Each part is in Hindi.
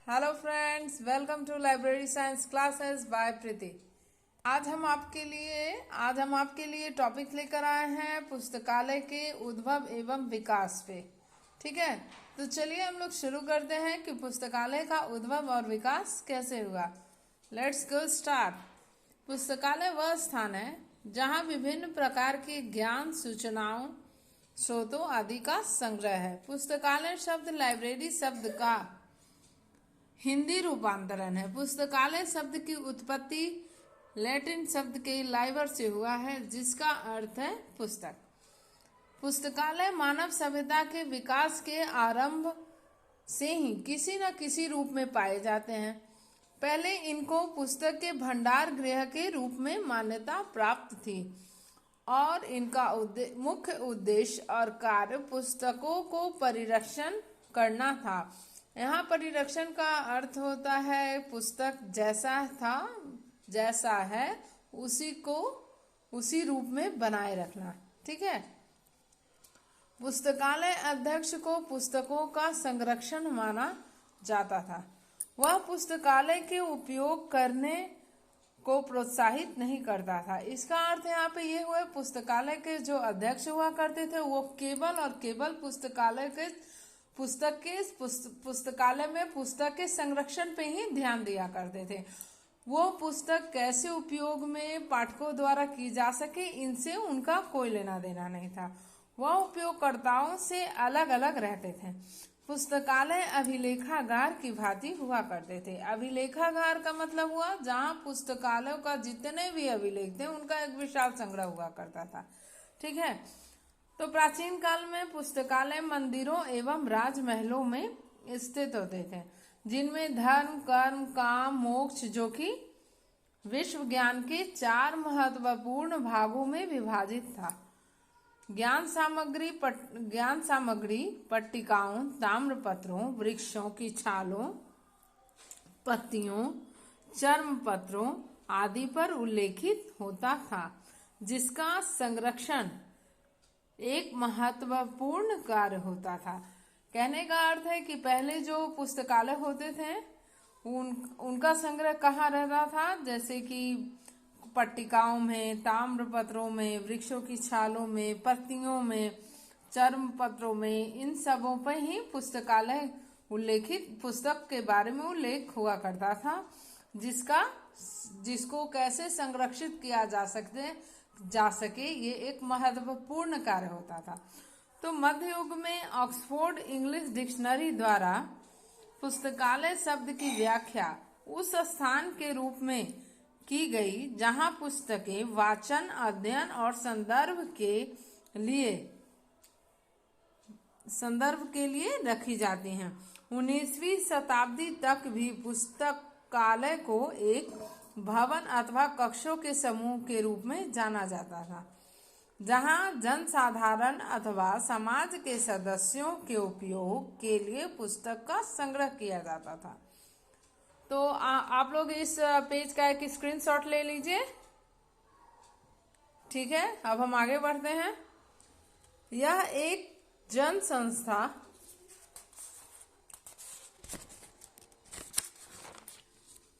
Hello friends, welcome to library science classes by Preeti. आज हम आपके लिए टॉपिक लेकर आए हैं पुस्तकालय के उद्भव एवं विकास पे। ठीक है, तो चलिए हम लोग शुरू करते हैं कि पुस्तकालय का उद्भव और विकास कैसे हुआ। Let's go start. पुस्तकालय वह स्थान है जहाँ विभिन्न प्रकार के ज्ञान, सूचनाओं, स्रोतों आदि का संग्रह है। पुस्तकालय शब्द लाइब्रेरी शब्द का हिंदी रूपांतरण है। पुस्तकालय शब्द की उत्पत्ति लैटिन शब्द के लाइबर से हुआ है, जिसका अर्थ है पुस्तक। पुस्तकालय मानव सभ्यता के विकास के आरंभ से ही किसी न किसी रूप में पाए जाते हैं। पहले इनको पुस्तक के भंडार गृह के रूप में मान्यता प्राप्त थी और इनका मुख्य उद्देश्य और कार्य पुस्तकों को परिरक्षण करना था। यहाँ परिरक्षण का अर्थ होता है पुस्तक जैसा है उसी को उसी रूप में बनाए रखना। ठीक है, पुस्तकालय अध्यक्ष को पुस्तकों का संरक्षण माना जाता था। वह पुस्तकालय के उपयोग करने को प्रोत्साहित नहीं करता था। इसका अर्थ यहाँ पे ये हुआ, पुस्तकालय के जो अध्यक्ष हुआ करते थे वो केवल पुस्तकालय में पुस्तक के संरक्षण पे ही ध्यान दिया करते थे। वो पुस्तक कैसे उपयोग में पाठकों द्वारा की जा सके, इनसे उनका कोई लेना देना नहीं था। वह उपयोगकर्ताओं से अलग अलग रहते थे। पुस्तकालय अभिलेखागार की भांति हुआ करते थे। अभिलेखागार का मतलब हुआ जहाँ पुस्तकालयों का जितने भी अभिलेख थे उनका एक विशाल संग्रह हुआ करता था। ठीक है, तो प्राचीन काल में पुस्तकालय मंदिरों एवं राजमहलों में स्थित होते थे, जिनमें धर्म, कर्म, काम, मोक्ष जो कि विश्व ज्ञान के 4 महत्वपूर्ण भागों में विभाजित था। ज्ञान सामग्री पट्टिकाओं, ताम्रपत्रों, वृक्षों की छालों, पत्तियों, चर्म पत्रों आदि पर उल्लेखित होता था, जिसका संरक्षण एक महत्वपूर्ण कार्य होता था। कहने का अर्थ है कि पहले जो पुस्तकालय होते थे उनका संग्रह कहाँ रहता था, जैसे कि पट्टिकाओं में, ताम्रपत्रों में, वृक्षों की छालों में, पत्तियों में, चर्म पत्रों में, इन सबों पर ही पुस्तकालय उल्लेखित पुस्तक के बारे में उल्लेख हुआ करता था, जिसको कैसे संरक्षित किया जा सके ये एक महत्वपूर्ण कार्य होता था। तो मध्य युग में ऑक्सफोर्ड इंग्लिश डिक्शनरी द्वारा पुस्तकालय शब्द की व्याख्या उस स्थान के रूप में की गई जहां पुस्तकें वाचन, अध्ययन और संदर्भ के लिए रखी जाती हैं। 19वीं शताब्दी तक भी पुस्तकालय को एक भवन अथवा कक्षों के समूह के रूप में जाना जाता था, जहां जनसाधारण अथवा समाज के सदस्यों के उपयोग के लिए पुस्तक का संग्रह किया जाता था। तो आप लोग इस पेज का एक स्क्रीनशॉट ले लीजिए। ठीक है, अब हम आगे बढ़ते हैं। यह एक जन संस्था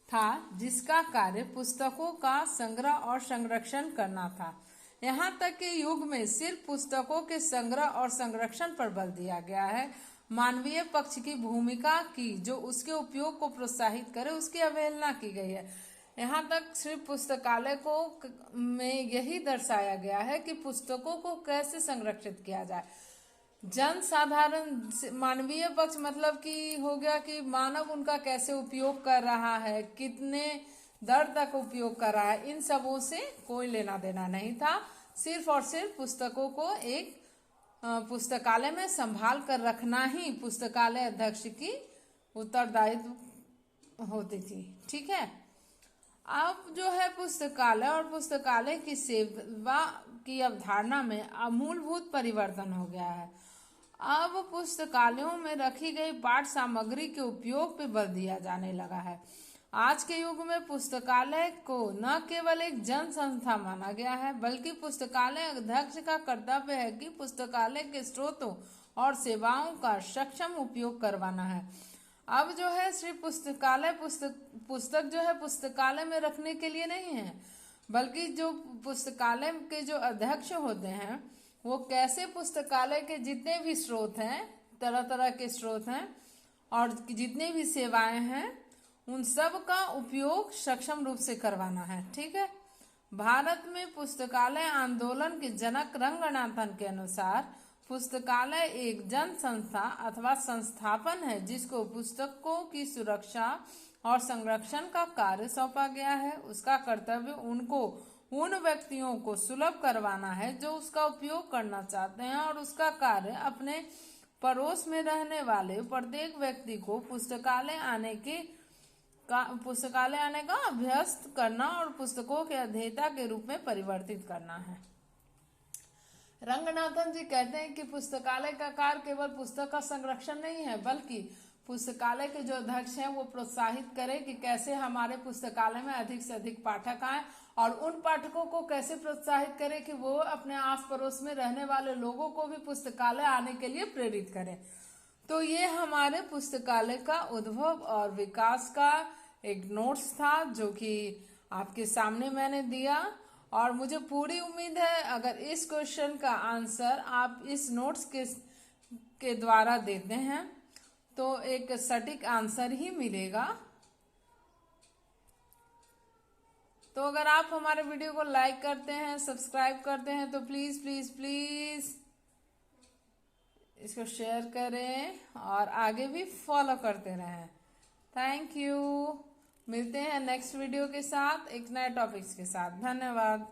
था जिसका कार्य पुस्तकों का संग्रह और संरक्षण करना था। यहाँ तक के युग में सिर्फ पुस्तकों के संग्रह और संरक्षण पर बल दिया गया है। मानवीय पक्ष की भूमिका की जो उसके उपयोग को प्रोत्साहित करे उसकी अवहेलना की गई है। यहाँ तक सिर्फ पुस्तकालय को में यही दर्शाया गया है कि पुस्तकों को कैसे संरक्षित किया जाए। जन साधारण मानवीय पक्ष मतलब कि हो गया कि मानव उनका कैसे उपयोग कर रहा है, कितने दर तक उपयोग कर रहा है, इन सबों से कोई लेना देना नहीं था। सिर्फ और सिर्फ पुस्तकों को एक पुस्तकालय में संभाल कर रखना ही पुस्तकालय अध्यक्ष की उत्तरदायित्व होती थी। ठीक है, अब जो है पुस्तकालय और पुस्तकालय की सेवा की अवधारणा में अमूलभूत परिवर्तन हो गया है। अब पुस्तकालयों में रखी गई पाठ्य सामग्री के उपयोग पे बल दिया जाने लगा है। आज के युग में पुस्तकालय को न केवल एक जन संस्था माना गया है, बल्कि पुस्तकालय अध्यक्ष का कर्तव्य है कि पुस्तकालय के स्रोतों और सेवाओं का सक्षम उपयोग करवाना है। अब जो है सिर्फ पुस्तकालय पुस्तक जो है पुस्तकालय में रखने के लिए नहीं है, बल्कि जो पुस्तकालय के जो अध्यक्ष होते हैं वो कैसे पुस्तकालय के जितने भी स्रोत हैं, तरह तरह के स्रोत हैं और जितने भी सेवाएं हैं, उन सब का उपयोग सक्षम रूप से करवाना है। ठीक है। भारत में पुस्तकालय आंदोलन के जनक रंगनाथन के अनुसार पुस्तकालय एक जन संस्था अथवा संस्थापन है जिसको पुस्तकों की सुरक्षा और संरक्षण का कार्य सौंपा गया है। उसका कर्तव्य उनको उन व्यक्तियों को सुलभ करवाना है जो उसका उपयोग करना चाहते हैं और उसका कार्य अपने पड़ोस में रहने वाले प्रत्येक व्यक्ति को पुस्तकालय आने का अभ्यस्त करना और पुस्तकों के अध्येता के रूप में परिवर्तित करना है। रंगनाथन जी कहते हैं कि पुस्तकालय का कार्य केवल पुस्तक का संरक्षण नहीं है, बल्कि पुस्तकालय के जो अध्यक्ष हैं वो प्रोत्साहित करें कि कैसे हमारे पुस्तकालय में अधिक से अधिक पाठक आए और उन पाठकों को कैसे प्रोत्साहित करें कि वो अपने आस पड़ोस में रहने वाले लोगों को भी पुस्तकालय आने के लिए प्रेरित करें। तो ये हमारे पुस्तकालय का उद्भव और विकास का एक नोट्स था जो कि आपके सामने मैंने दिया, और मुझे पूरी उम्मीद है अगर इस क्वेश्चन का आंसर आप इस नोट्स के द्वारा देते हैं तो एक सटीक आंसर ही मिलेगा। तो अगर आप हमारे वीडियो को लाइक करते हैं, सब्सक्राइब करते हैं तो प्लीज प्लीज प्लीज इसको शेयर करें और आगे भी फॉलो करते रहें। Thank you. मिलते हैं नेक्स्ट वीडियो के साथ एक नए टॉपिक्स के साथ। धन्यवाद।